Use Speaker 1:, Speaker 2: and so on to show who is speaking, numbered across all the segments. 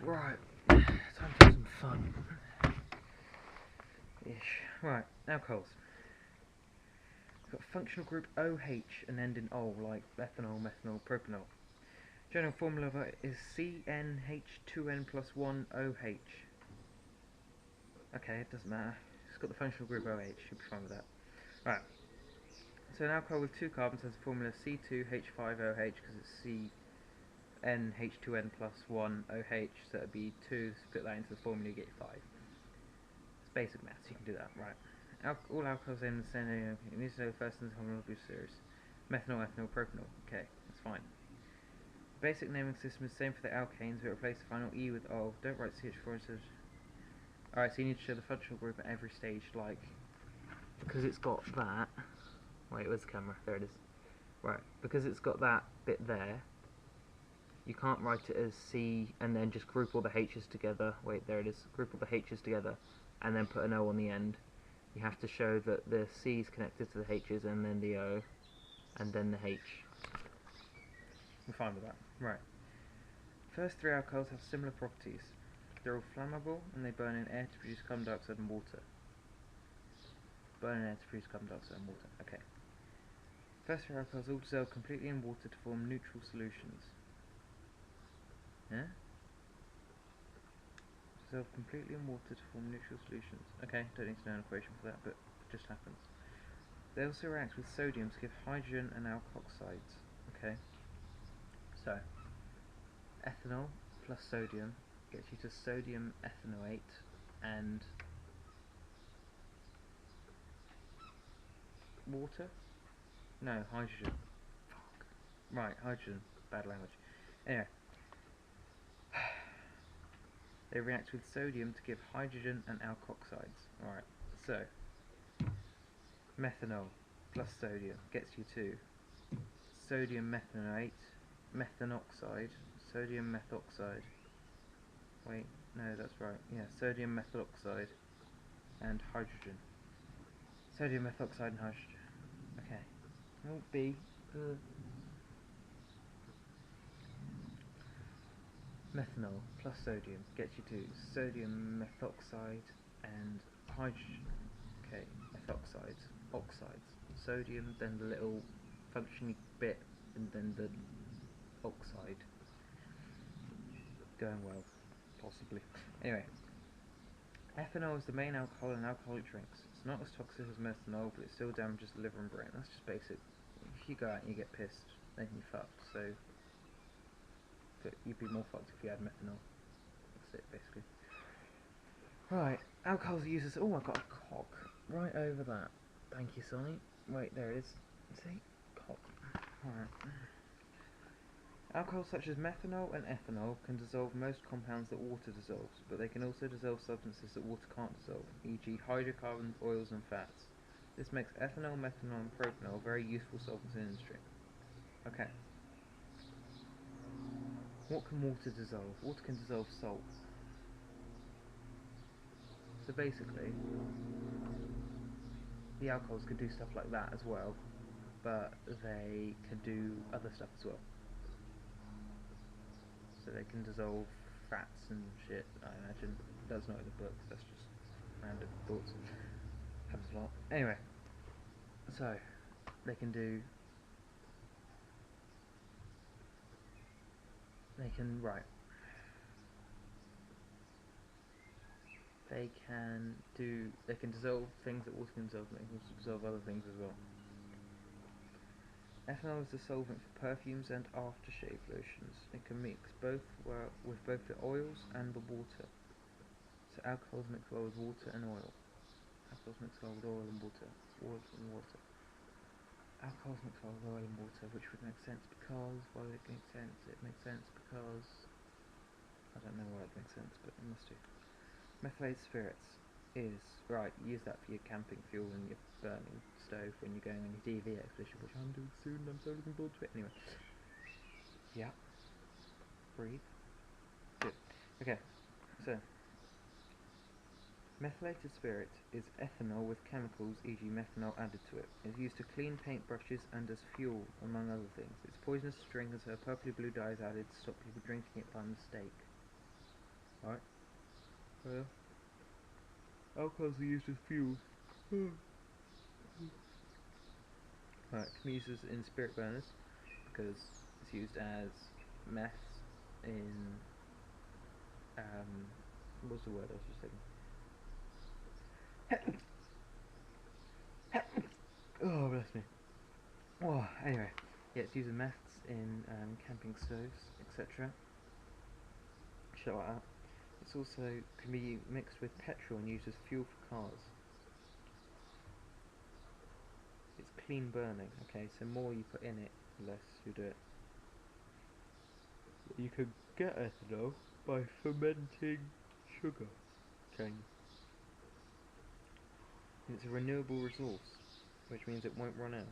Speaker 1: Right, time to have some fun. Ish. Right, alcohols. We've got functional group OH and end in ol, like ethanol, methanol, propanol. General formula is CnH2n plus 1 OH. Okay, it doesn't matter. It's got the functional group OH, you'll be fine with that. Right, so an alcohol with 2 carbons has the formula C2H5OH because it's CnH2n plus 1 OH, so it'd be 2, split that into the formula, you get 5. It's basic maths, you can do that, right. All alcohols end in the same, you need to know the first and the common group series. Methanol, ethanol, propanol, okay, that's fine. The basic naming system is the same for the alkanes, but replace the final E with O. Don't write CH4 instead. Alright, so you need to show the functional group at every stage, like, because it's got that. Wait, where's the camera? There it is. Right, because it's got that bit there, you can't write it as C and then just group all the H's together. Wait, there it is. Group all the H's together and then put an O on the end. You have to show that the C is connected to the H's and then the O and then the H. We're fine with that. Right. First 3 alcohols have similar properties. They're all flammable and they burn in air to produce carbon dioxide and water. Burn in air to produce carbon dioxide and water. Okay. First 3 alcohols all dissolve completely in water to form neutral solutions. Yeah? Dissolve completely in water to form neutral solutions. Okay, don't need to know an equation for that, but it just happens. They also react with sodium to give hydrogen and alkoxides. Okay. So, ethanol plus sodium gets you to sodium ethanoate and water? No, hydrogen. Fuck. Right, hydrogen. Bad language. Anyway. They react with sodium to give hydrogen and alkoxides. Alright, so methanol plus sodium gets you to sodium methanoate, methanoxide, sodium methoxide. Wait, no, that's right. Yeah, sodium methoxide and hydrogen. Sodium methoxide and hydrogen. Okay. Oh, B. Methanol plus sodium gets you to sodium methoxide and hydrogen. Okay, methoxides, oxides. Sodium, then the little functioning bit, and then the oxide. Going well, possibly. Anyway, ethanol is the main alcohol in alcoholic drinks. It's not as toxic as methanol, but it still damages the liver and brain. That's just basic. If you go out and you get pissed, then you're fucked. So, but you'd be more fucked if you had methanol. That's it, basically. Right, alcohols are used as... Oh, I've got a cock right over that. Thank you, Sonny. Wait, there it is. See? Cock. Alright. Alcohols such as methanol and ethanol can dissolve most compounds that water dissolves, but they can also dissolve substances that water can't dissolve, e.g. hydrocarbons, oils and fats. This makes ethanol, methanol and propanol very useful solvents in industry. Okay. What can water dissolve? Water can dissolve salt. So basically, the alcohols can do stuff like that as well, but they can do other stuff as well. So they can dissolve fats and shit, I imagine. That's not in the book, that's just random thoughts. Happens a lot. Anyway, so they can do... They can, right. They can dissolve things that water can dissolve, they can also dissolve other things as well. Ethanol is a solvent for perfumes and aftershave lotions. It can mix both with both the oils and the water. So alcohols mix well with water and oil. Alcohols mix well with oil and water. Oil and water. Alcohols mix well with oil and water, which would make sense because... Why would it make sense? It makes sense because... I don't know why it makes sense, but it must do. Methylated spirits is... Right, use that for your camping fuel and your burning stove when you're going on your DV expedition, which I'm doing soon and I'm so looking forward to it. Anyway. Yeah. Breathe. Good. Okay, so... Methylated spirit is ethanol with chemicals, e.g. methanol, added to it. It is used to clean paintbrushes and as fuel, among other things. It's poisonous to drink as a purpley blue dye is added to stop people drinking it by mistake. Right. Well, alcohols are used as fuels. Right, can be used in spirit burners because it's used as meth in what's the word I was just thinking? Oh, bless me. Oh, anyway, yeah, it's used in meths in camping stoves, etc. Shut like that. It's also can be mixed with petrol and used as fuel for cars. It's clean burning. Okay, so more you put in it, the less you do it. You can get ethanol by fermenting sugar cane. It's a renewable resource, which means it won't run out.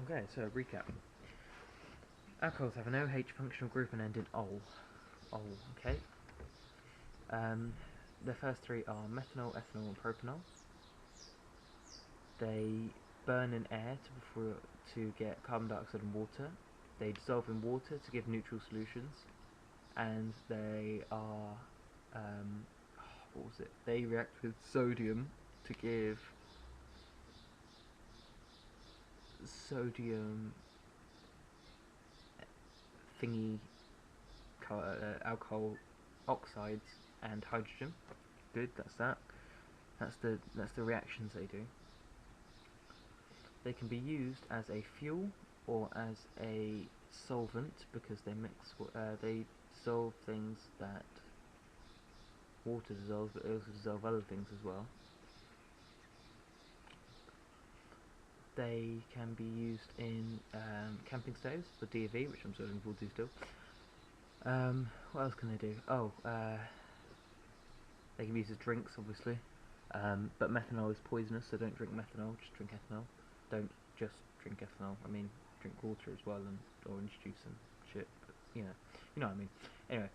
Speaker 1: Okay, so recap. Alcohols have an OH functional group and end in ol. Ol, okay? The first three are methanol, ethanol, and propanol. They burn in air to get carbon dioxide and water. They dissolve in water to give neutral solutions. And they are, what was it? They react with sodium to give sodium thingy alcohol oxides and hydrogen. Good, that's that. That's the reactions they do. They can be used as a fuel or as a solvent because they dissolve things that water dissolves, but they also dissolve other things as well. They can be used in camping stoves for DV, which I'm still looking forward to still. What else can they do? Oh, they can be used as drinks, obviously. But methanol is poisonous, so don't drink methanol, just drink ethanol. Don't just drink ethanol, I mean, drink water as well, and orange juice and shit, but, you know what I mean. Anyway,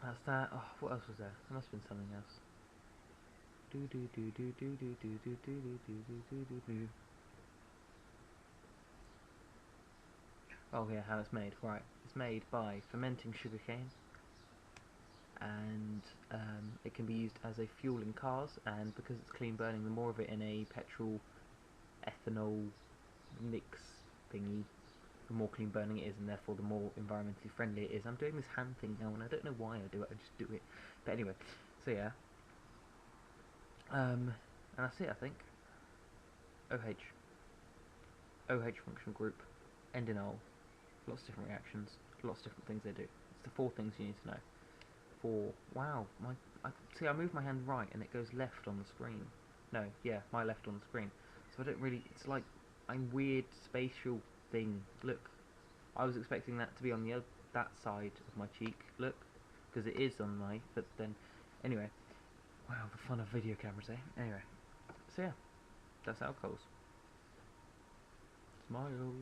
Speaker 1: that's that. Oh, what else was there? There must have been something else. Oh yeah, how it's made. Right, it's made by fermenting sugarcane, and it can be used as a fuel in cars, and because it's clean burning, the more of it in a petrol ethanol mix thingy, the more clean burning it is, and therefore the more environmentally friendly it is. I'm doing this hand thing now, and I don't know why I do it, I just do it. But anyway, so yeah. And that's it, I think. OH. OH functional group. End in ol. Lots of different reactions, lots of different things they do. It's the 4 things you need to know. 4. Wow, I moved my hand right and it goes left on the screen. No, yeah, my left on the screen. So I don't really, it's like a weird spatial thing. Look, I was expecting that to be on that side of my cheek, look, because it is on my, but then, anyway. Wow, the fun of video cameras, eh? Anyway, so yeah, that's alcohols. Smile.